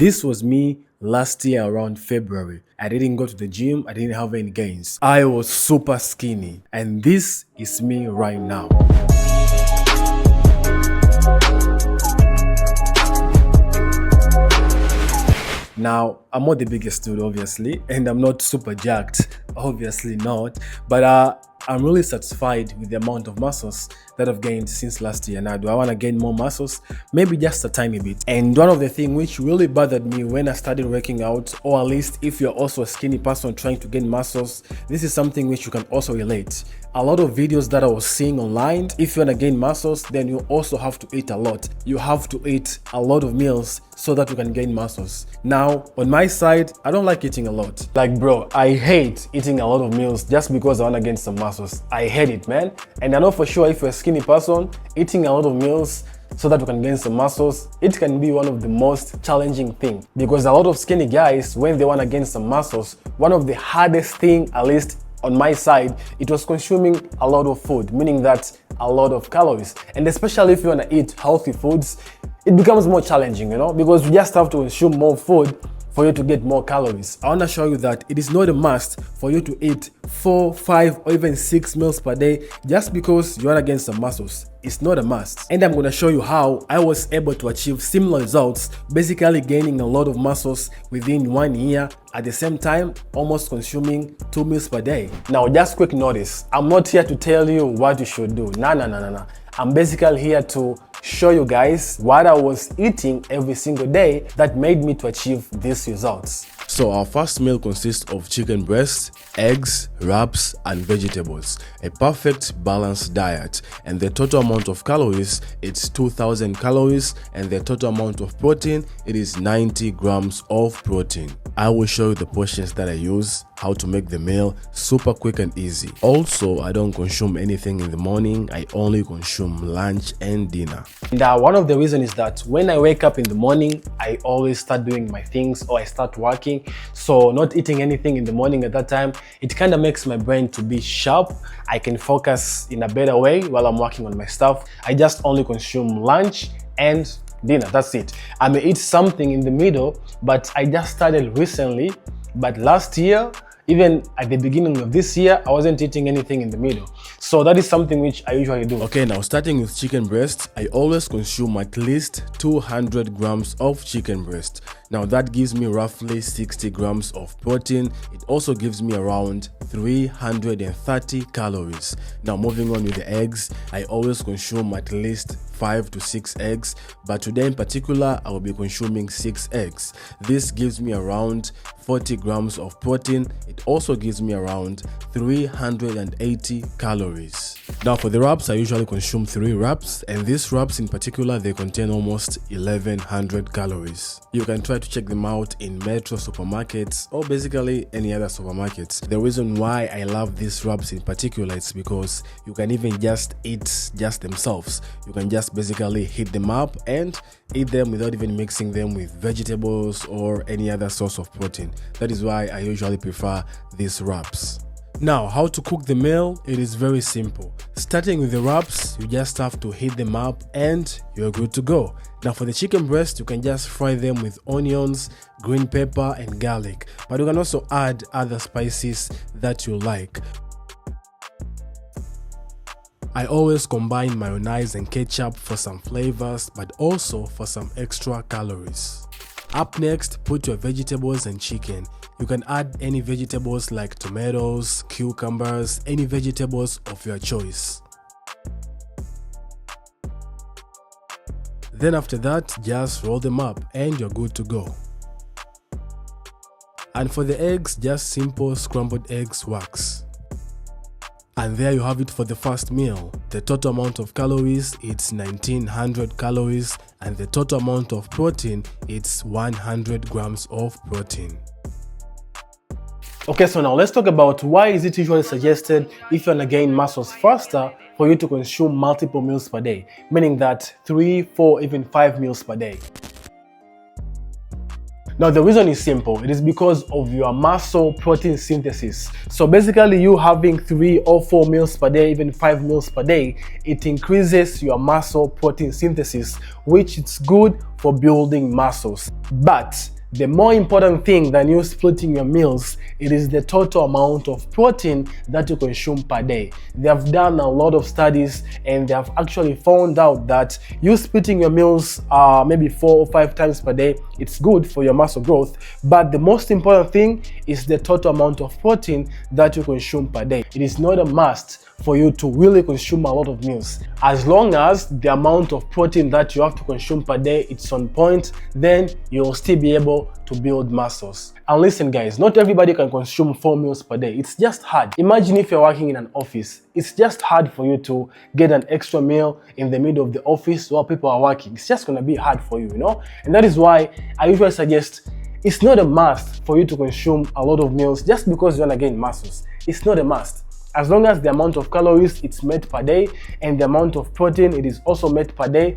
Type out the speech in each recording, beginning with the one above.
This was me last year around February. I didn't go to the gym, I didn't have any gains. I was super skinny, and this is me right now. Now, I'm not the biggest dude, obviously, and I'm not super jacked, obviously not, but I'm really satisfied with the amount of muscles that I've gained since last year. Now, do I want to gain more muscles? Maybe just a tiny bit. And one of the things which really bothered me when I started working out, or at least if you're also a skinny person trying to gain muscles, this is something which you can also relate. A lot of videos that I was seeing online, if you want to gain muscles, then you also have to eat a lot. You have to eat a lot of meals so that you can gain muscles. Now, on my side, I don't like eating a lot. Like, bro, I hate eating a lot of meals just because I want to gain some muscles. I hate it, man. And I know for sure if you're a skinny person, eating a lot of meals so that you can gain some muscles, it can be one of the most challenging things. Because a lot of skinny guys, when they want to gain some muscles, one of the hardest thing, at least on my side, it was consuming a lot of food, meaning that a lot of calories. And especially if you want to eat healthy foods, it becomes more challenging, because you just have to consume more food for you to get more calories. I want to show you that it is not a must for you to eat 4, 5, or even 6 meals per day just because you want to gain some muscles. It's not a must. And I'm going to show you how I was able to achieve similar results, basically gaining a lot of muscles within 1 year, at the same time almost consuming 2 meals per day. Now, just quick notice, I'm not here to tell you what you should do. No. I'm basically here to show you guys what I was eating every single day that made me to achieve these results. So our first meal consists of chicken breast, eggs, wraps, and vegetables. A perfect balanced diet, and the total amount of calories, it's 2000 calories, and the total amount of protein, it is 90 grams of protein. I will show you the portions that I use, how to make the meal super quick and easy. Also, I don't consume anything in the morning. I only consume lunch and dinner. And one of the reasons is that when I wake up in the morning, I always start doing my things or I start working. So not eating anything in the morning at that time, it kind of makes my brain to be sharp. I can focus in a better way while I'm working on my stuff. I just only consume lunch and dinner, that's it. I may eat something in the middle, but I just started recently. But last year, even at the beginning of this year, I wasn't eating anything in the middle. So that is something which I usually do. Okay, now starting with chicken breast, I always consume at least 200 grams of chicken breast. Now that gives me roughly 60 grams of protein. It also gives me around 330 calories. Now moving on with the eggs, I always consume at least 5 to 6 eggs, but today in particular I will be consuming 6 eggs. This gives me around 40 grams of protein. It also gives me around 380 calories. Now for the wraps, I usually consume 3 wraps, and these wraps in particular, they contain almost 1100 calories. You can try to check them out in Metro supermarkets or basically any other supermarkets. The reason why I love these wraps in particular is because you can even just eat just themselves. You can just basically heat them up and eat them without even mixing them with vegetables or any other source of protein. That is why I usually prefer these wraps. Now, how to cook the meal? It is very simple. Starting with the wraps, you just have to heat them up and you're good to go. Now for the chicken breast, you can just fry them with onions, green pepper, and garlic, but you can also add other spices that you like. I always combine mayonnaise and ketchup for some flavors, but also for some extra calories. Up next, put your vegetables and chicken. You can add any vegetables like tomatoes, cucumbers, any vegetables of your choice. Then after that, just roll them up and you're good to go. And for the eggs, just simple scrambled eggs works. And there you have it for the first meal. The total amount of calories, it's 1900 calories, and the total amount of protein, it's 100 grams of protein. Okay, so now let's talk about why is it usually suggested if you want to gain muscles faster for you to consume multiple meals per day, meaning that 3, 4, even 5 meals per day. Now the reason is simple. It is because of your muscle protein synthesis. So basically you having 3 or 4 meals per day, even 5 meals per day, it increases your muscle protein synthesis, which is good for building muscles. But the more important thing than you splitting your meals, it is the total amount of protein that you consume per day. They have done a lot of studies and they have actually found out that you splitting your meals maybe 4 or 5 times per day, it's good for your muscle growth. But the most important thing is the total amount of protein that you consume per day. It is not a must for you to really consume a lot of meals. As long as the amount of protein that you have to consume per day it's on point, then you'll still be able to build muscles. And listen guys, not everybody can consume 4 meals per day. It's just hard. Imagine if you're working in an office. It's just hard for you to get an extra meal in the middle of the office while people are working. It's just gonna be hard for you, you know? And that is why I usually suggest it's not a must for you to consume a lot of meals just because you wanna gain muscles. It's not a must. As long as the amount of calories it's met per day and the amount of protein it is also met per day,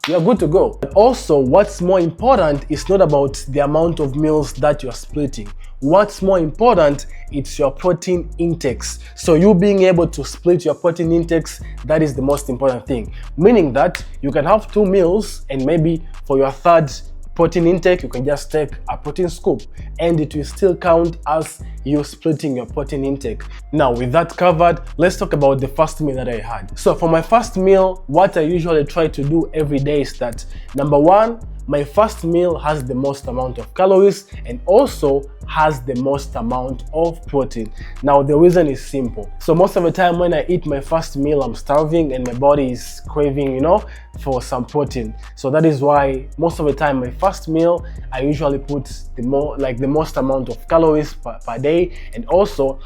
you're good to go. But also, what's more important is not about the amount of meals that you're splitting. What's more important, it's your protein intakes. So you being able to split your protein intakes, that is the most important thing. Meaning that you can have 2 meals and maybe for your third protein intake, you can just take a protein scoop and it will still count as you splitting your protein intake. Now, with that covered, let's talk about the first meal that I had. So for my first meal, what I usually try to do every day is that, number 1, my first meal has the most amount of calories and also has the most amount of protein. Now, the reason is simple. So most of the time when I eat my first meal, I'm starving and my body is craving, you know, for some protein. So that is why most of the time my first meal, I usually put the most amount of calories per day and also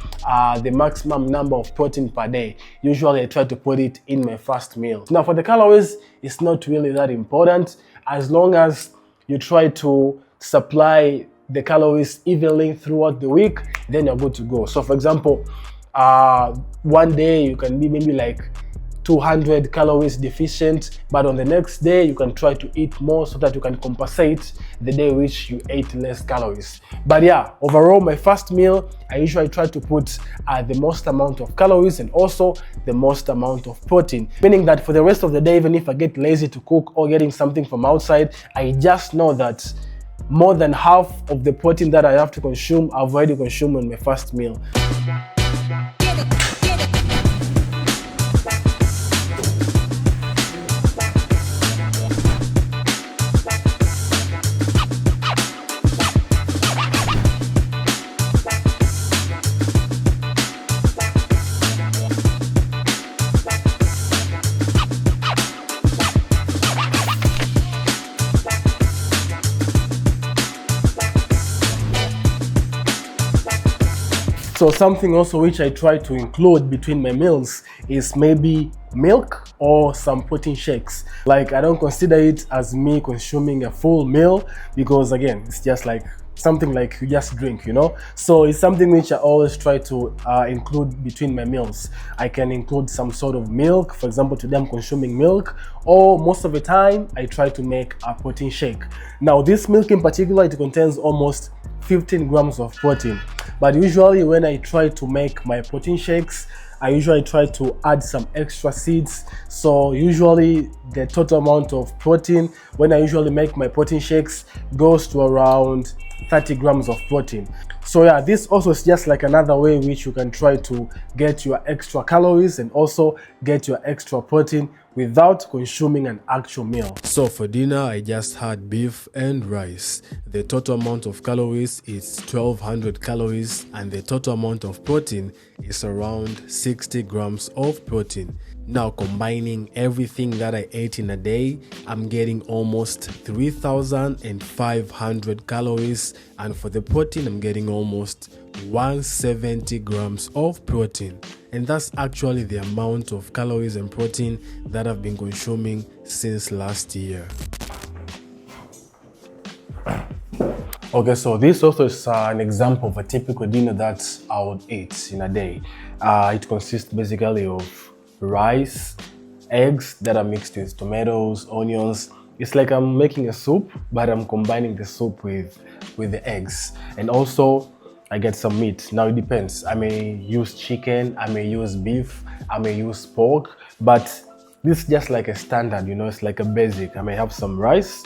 the maximum number of protein per day. Usually I try to put it in my first meal. Now for the calories, it's not really that important. As long as you try to supply the calories evenly throughout the week, then you're good to go. So for example, one day you can be maybe like 200 calories deficient, but on the next day you can try to eat more so that you can compensate the day which you ate less calories. But yeah, overall my first meal, I usually try to put the most amount of calories and also the most amount of protein, meaning that for the rest of the day, even if I get lazy to cook or getting something from outside, I just know that more than half of the protein that I have to consume, I've already consumed on my first meal. So something also which I try to include between my meals is maybe milk or some protein shakes. Like I don't consider it as me consuming a full meal because again, it's just like something like you just drink, you know. So it's something which I always try to include between my meals. I can include some sort of milk. For example, today I'm consuming milk, or most of the time I try to make a protein shake. Now this milk in particular, it contains almost 15 grams of protein. But usually when I try to make my protein shakes, I usually try to add some extra seeds. So usually the total amount of protein when I usually make my protein shakes goes to around 30 grams of protein. So yeah, this also is just like another way in which you can try to get your extra calories and also get your extra protein without consuming an actual meal. So for dinner, I just had beef and rice. The total amount of calories is 1200 calories and the total amount of protein is around 60 grams of protein. Now combining everything that I ate in a day, I'm getting almost 3500 calories, and for the protein I'm getting almost 170 grams of protein. And that's actually the amount of calories and protein that I've been consuming since last year. Okay, so this also is an example of a typical dinner that I would eat in a day. It consists basically of rice, eggs that are mixed with tomatoes, onions. It's like I'm making a soup, but I'm combining the soup with the eggs. And also I get some meat. Now it depends. I may use chicken, I may use beef, I may use pork, but this is just like a standard, you know, it's like a basic. I may have some rice,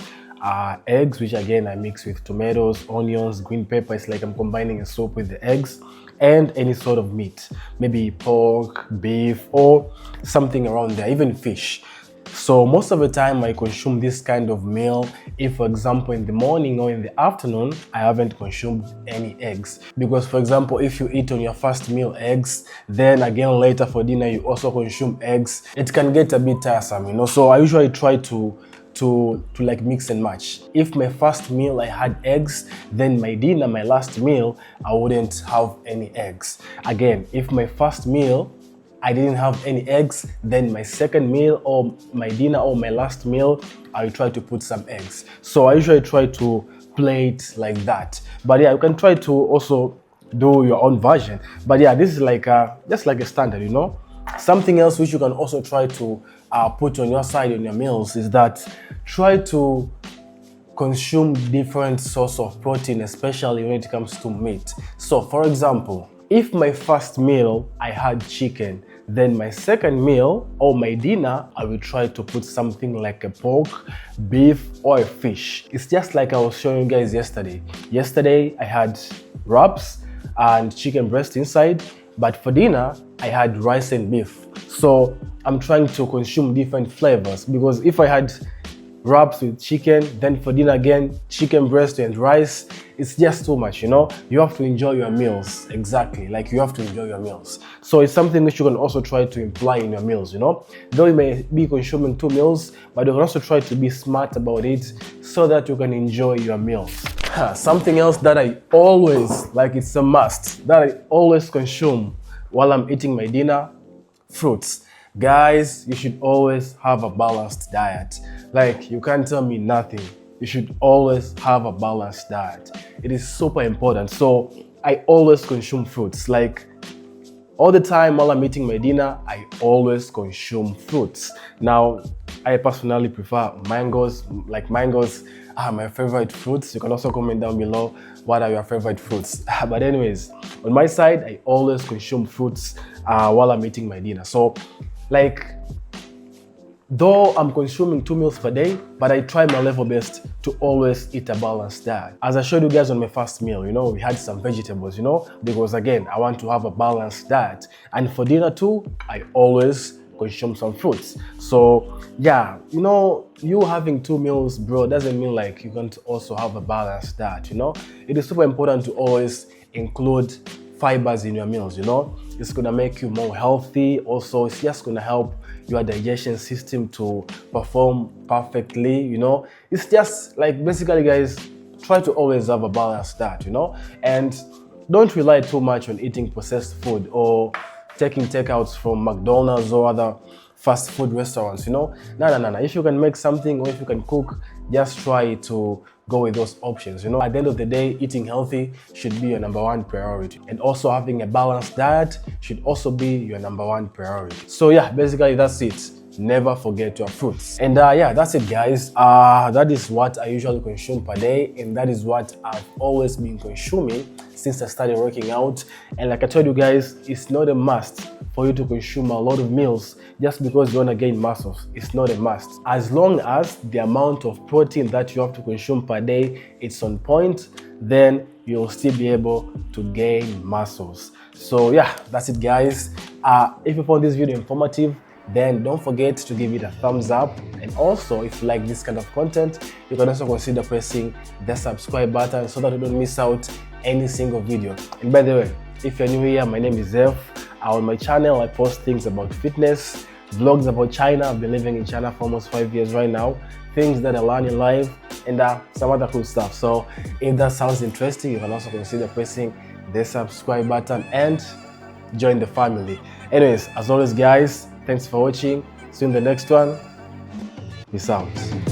eggs, which again I mix with tomatoes, onions, green pepper. It's like I'm combining a soup with the eggs, and any sort of meat, maybe pork, beef, or something around there, even fish. So most of the time I consume this kind of meal if, for example, in the morning or in the afternoon, I haven't consumed any eggs. Because, for example, if you eat on your first meal eggs, then again later for dinner you also consume eggs, it can get a bit tiresome, you know. So I usually try to like mix and match. If my first meal I had eggs, then my dinner, my last meal, I wouldn't have any eggs. Again, if my first meal I didn't have any eggs, then my second meal or my dinner or my last meal, I try to put some eggs. So I usually try to play it like that. But yeah, you can try to also do your own version. But yeah, this is like just like a standard, you know. Something else which you can also try to put on your side in your meals is that try to consume different source of protein, especially when it comes to meat. So for example, if my first meal I had chicken, then my second meal or my dinner, I will try to put something like a pork, beef, or a fish. It's just like I was showing you guys yesterday. Yesterday, I had wraps and chicken breast inside, but for dinner, I had rice and beef. So I'm trying to consume different flavors, because if I had wraps with chicken, then for dinner again, chicken breast and rice, it's just too much, you know. You have to enjoy your meals. Exactly, like you have to enjoy your meals. So it's something which you can also try to imply in your meals, you know. Though you may be consuming 2 meals, but you can also try to be smart about it so that you can enjoy your meals. Something else that I always, like it's a must, that I always consume while I'm eating my dinner, fruits. Guys, you should always have a balanced diet. Like, you can't tell me nothing. You should always have a balanced diet. It is super important. So I always consume fruits. Like, all the time while I'm eating my dinner, I always consume fruits. Now, I personally prefer mangoes. Like, mangoes are my favorite fruits. You can also comment down below what are your favorite fruits. But anyways, on my side, I always consume fruits while I'm eating my dinner. So like, though I'm consuming 2 meals per day, but I try my level best to always eat a balanced diet. As I showed you guys on my first meal, you know, we had some vegetables, you know, because again, I want to have a balanced diet. And for dinner too, I always consume some fruits. So yeah, you know, you having 2 meals, bro, doesn't mean like you can't also have a balanced diet, you know. It is super important to always include fibers in your meals, you know. It's gonna make you more healthy. Also, it's just gonna help your digestion system to perform perfectly, you know. It's just like, basically guys, try to always have a balanced diet, you know, and don't rely too much on eating processed food or taking takeouts from McDonald's or other fast food restaurants, you know. No. If you can make something or if you can cook, just try to go with those options, you know. At the end of the day, eating healthy should be your #1 priority, and also having a balanced diet should also be your #1 priority. So yeah, basically that's it. Never forget your fruits. And yeah, that's it guys. That is what I usually consume per day, and that is what I've always been consuming since I started working out. And like I told you guys, it's not a must for you to consume a lot of meals just because you want to gain muscles. It's not a must. As long as the amount of protein that you have to consume per day, it's on point, then you'll still be able to gain muscles. So yeah, that's it guys. If you found this video informative, then don't forget to give it a thumbs up. And also, if you like this kind of content, you can also consider pressing the subscribe button so that you don't miss out any single video. And by the way, if you're new here, my name is Zeph. On my channel, I post things about fitness, vlogs about China. I've been living in China for almost 5 years right now. Things that I learn in life, and some other cool stuff. So if that sounds interesting, you can also consider pressing the subscribe button and join the family. Anyways, as always guys, thanks for watching. See you in the next one. Peace out.